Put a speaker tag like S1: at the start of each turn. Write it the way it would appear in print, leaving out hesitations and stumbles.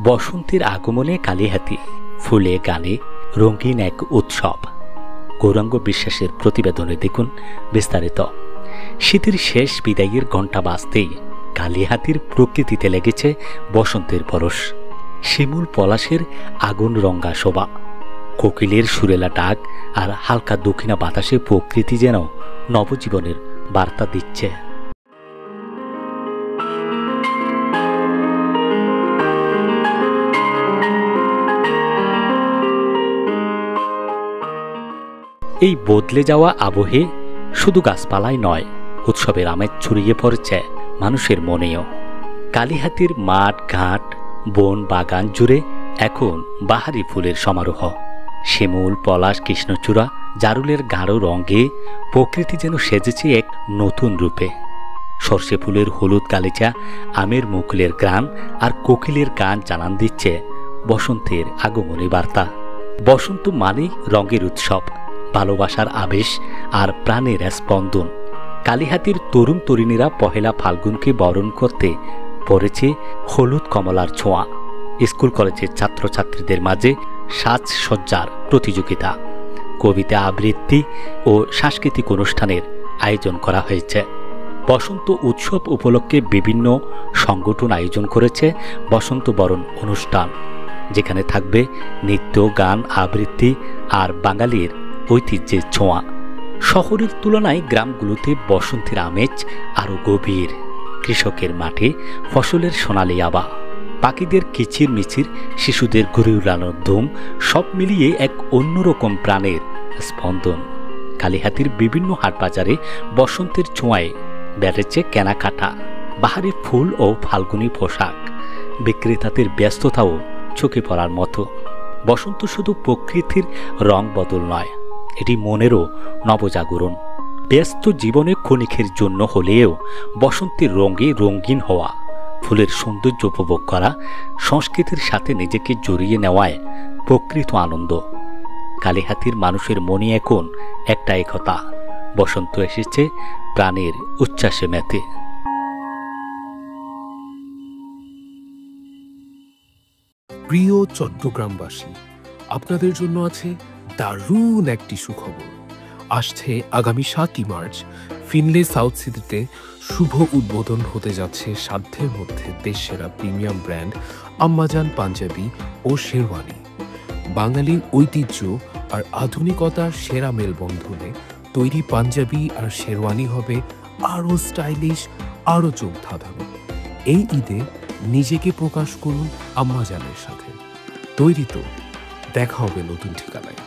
S1: বসন্তের আগমনে কালিহাতী ফুলে গানে রঙিন এক উৎসব। গৌরাঙ্গ বিশ্বাসের প্রতিবেদনে দেখুন বিস্তারিত। শীতের শেষ বিদায়ের ঘণ্টা বাজতেই কালিহাতীর প্রকৃতিতে লেগেছে বসন্তের পরশ। শিমুল পলাশের আগুন রঙা শোভা, কোকিলের সুরেলা ডাক আর হালকা দক্ষিণা বাতাসে প্রকৃতি যেন নবজীবনের বার্তা দিচ্ছে। এই বদলে যাওয়া আবহে শুধু গাছপালাই নয়, উৎসবের আমেজ ছড়িয়ে পড়েছে মানুষের মনেও। কালিহাতীর মাঠ ঘাট বন বাগান জুড়ে এখন বাহারি ফুলের সমারোহ। শিমুল পলাশ কৃষ্ণচূড়া জারুলের গাঢ় রঙে প্রকৃতি যেন সেজেছে এক নতুন রূপে। সর্ষে ফুলের হলুদ গালিচা, আমের মুকুলের গ্রান আর কোকিলের গান জানান দিচ্ছে বসন্তের আগমনী বার্তা। বসন্ত মানে রঙের উৎসব, ভালোবাসার আবেশ আর প্রাণের স্পন্দন। কালিহাতীর তরুণ তরুণীরা পহেলা ফাল্গুনকে বরণ করতে পড়েছে হলুদ কমলার ছোঁয়া। স্কুল কলেজের ছাত্রছাত্রীদের মাঝে সাজসজ্জার প্রতিযোগিতা, কবিতা আবৃত্তি ও সাংস্কৃতিক অনুষ্ঠানের আয়োজন করা হয়েছে। বসন্ত উৎসব উপলক্ষে বিভিন্ন সংগঠন আয়োজন করেছে বসন্ত বরণ অনুষ্ঠান, যেখানে থাকবে নৃত্য, গান, আবৃত্তি আর বাঙালির ঐতিহ্যের ছোঁয়া। শহরের তুলনায় গ্রামগুলোতে বসন্তের আমেজ আরও গভীর। কৃষকের মাঠে ফসলের সোনালি আভা, পাখিদের কিচির মিচির, শিশুদের ঘুরে উড়ানোর ধুম, সব মিলিয়ে এক অন্যরকম প্রাণের স্পন্দন। কালিহাতীর বিভিন্ন হাটবাজারে বসন্তের ছোঁয়ায় বেড়েছে কেনাকাটা, বাহারি ফুল ও ফাল্গুনী পোশাক। বিক্রেতাদের ব্যস্ততাও চোখে পড়ার মতো। বসন্ত শুধু প্রকৃতির রং বদল নয়, এটি মনেরও নবজাগরণ। ব্যস্ত জীবনে ক্ষণিকের জন্য হলেও বসন্তের রঙে রঙিন হওয়া, ফুলের সৌন্দর্য উপভোগ করা, সংস্কৃতির সাথে নিজেকে জড়িয়ে নেওয়ায় প্রকৃত আনন্দ। কালিহাতীর মানুষের মনে এখন একটাই কথা, বসন্ত এসেছে প্রাণের উচ্ছ্বাসে মেতে।
S2: প্রিয় চট্টগ্রামবাসী, আপনাদের জন্য আছে দারুণ একটি সুখবর। আসছে আগামী 7ই মার্চ ফিনলে সাউথ সিটিতে শুভ উদ্বোধন হতে যাচ্ছে সাধ্যের মধ্যে দেশসেরা প্রিমিয়াম ব্র্যান্ড আম্মাজান পাঞ্জাবি ও শেরওয়ানি। বাঙালির ঐতিহ্য আর আধুনিকতার সেরা মেলবন্ধনে তৈরি পাঞ্জাবি আর শেরওয়ানি হবে আরও স্টাইলিশ, আরও চোখ ধাঁধানো। এই ঈদে নিজেকে প্রকাশ করুন আম্মাজানের সাথে। তৈরি তো, দেখা হবে নতুন ঠিকানায়।